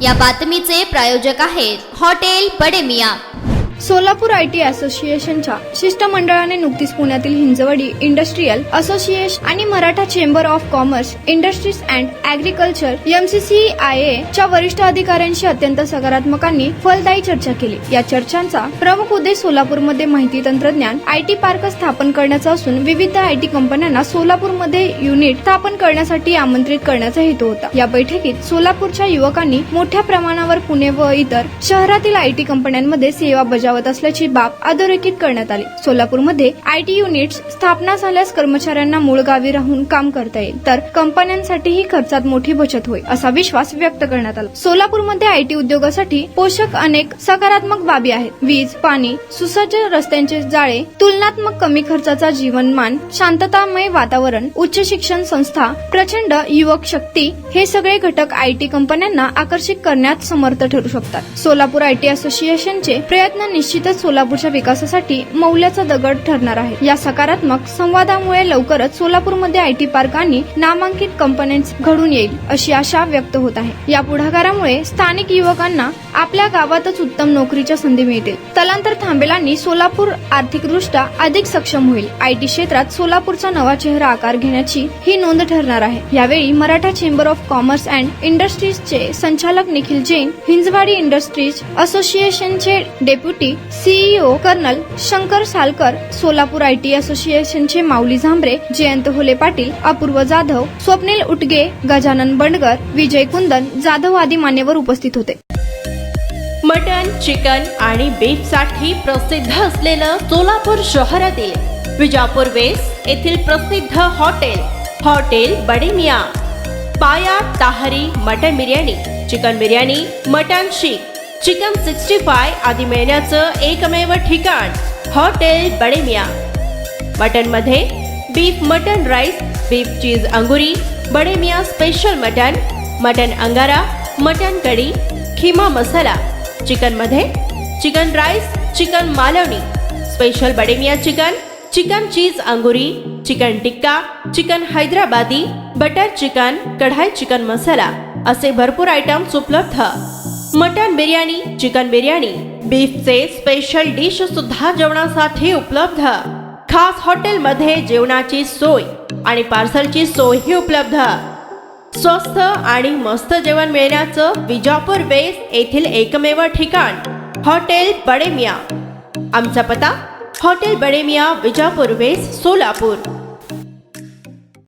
या बातमीचे प्रायोजक आहेत हॉटेल बडे मियां। सोलापूर आयटी असोसिएशनच्या शिष्टमंडळाने नुकतीच पुण्यातील हिंजवडी इंडस्ट्रियल असोसिएशन आणि Maratha chamber of commerce industries and agriculture MCCIA च्या वरिष्ठ अधिकाऱ्यांशी अत्यंत सकारात्मकांनी फलदायी चर्चा केली। या चर्चांचा प्रमुख उद्देश सोलापूरमध्ये माहिती तंत्रज्ञान IT पार्क स्थापन करण्याचा असून विविध IT कंपन्यांना सोलापूरमध्ये युनिट स्थापन करण्यासाठी आमंत्रित करण्याचा हेतू होता। या बैठकीत सोलापूरच्या युवकांनी मोठ्या प्रमाणावर पुणे व इतर शहरातील IT कंपन्यांमध्ये सेवा बजावत असल्याची बाब अधोरेखित करण्यात आली। सोलापूरमध्ये IT युनिट्स स्थापना झाल्यास कर्मचाऱ्यांना मूळ गावी राहून काम करता येईल, तर कंपन्यांसाठीही खर्चात मोठी बचत होईल असा विश्वास व्यक्त करण्यात आला। सोलापूरमध्ये IT उद्योगासाठी पोषक अनेक सकारात्मक बाबी आहेत। वीज, पाणी, सुसज्ज रस्त्यांचे जाळे, तुलनात्मक कमी खर्चाचा जीवनमान, शांततामय वातावरण, उच्च शिक्षण संस्था, प्रचंड युवक शक्ती हे सगळे घटक IT कंपन्यांना आकर्षित करण्यात समर्थ ठरू शकतात। सोलापूर IT असोसिएशनचे प्रयत्न निश्चितच सोलापूरच्या विकासासाठी मौल्याचा दगड ठरणार आहे। या सकारात्मक संवादामुळे लवकरच सोलापूरमध्ये IT पार्क आणि नामांकित कंपन्यांस घडून येईल अशी आशा व्यक्त होत आहे। या पुढाकारामुळे स्थानिक युवकांना आपल्या गावातच उत्तम नोकरीच्या संधी मिळतील, स्थलांतर थांबेल आणि सोलापूर आर्थिकदृष्ट्या अधिक सक्षम होईल। IT क्षेत्रात सोलापूरचा नवा चेहरा आकार घेण्याची ही नोंद ठरणार आहे। यावेळी Maratha chamber of commerce and इंडस्ट्रीजचे संचालक निखिल जैन, हिंजवाडी इंडस्ट्रीज असोसिएशनचे deputy CEO colonel Shankar Salkar, Solapur IT असोसिएशनचे माऊली झांबरे, जयंत होले पाटील, अपूर्व जाधव, स्वप्नील उटगे, गजानन बंडगर, विजय कुंदन जाधव आदी मान्यवर उपस्थित होते। मटन, चिकन आणि बीफ साठी प्रसिद्ध असलेलं सोलापूर शहरातील विजापूर वेस्ट येथील प्रसिद्ध hotel Bade Miyan. Paya tahri mutton biryani, chicken biryani, mutton seekh, chicken 65 आदी मिळण्याचं एकमेव ठिकाण हॉटेल बडे मियां। मटन मध्ये beef mutton rice, beef cheese angoori, Bade Miyan special mutton angara, mutton kadhi, keema masala. Chicken मध्ये chicken rice, chicken Malvani, special Bade Miyan chicken cheese angoori, chicken tikka, chicken Hyderabadi, butter chicken, kadai chicken masala असे भरपूर आयटम्स उपलब्ध। मटन बिर्याणी, चिकन बिर्याणी, बीफचे स्पेशल डिश सुद्धा जेवणासाठी उपलब्ध। खास हॉटेलमध्ये जेवणाची सोय आणि पार्सलची सोयही उपलब्ध। स्वस्त आणि मस्त जेवण मिळण्याचं विजापूर वेस्ट येथील एकमेव ठिकाण हॉटेल बडे मियां। आमचा पत्ता हॉटेल बडे मियां, विजापूर वेस्ट, सोलापूर।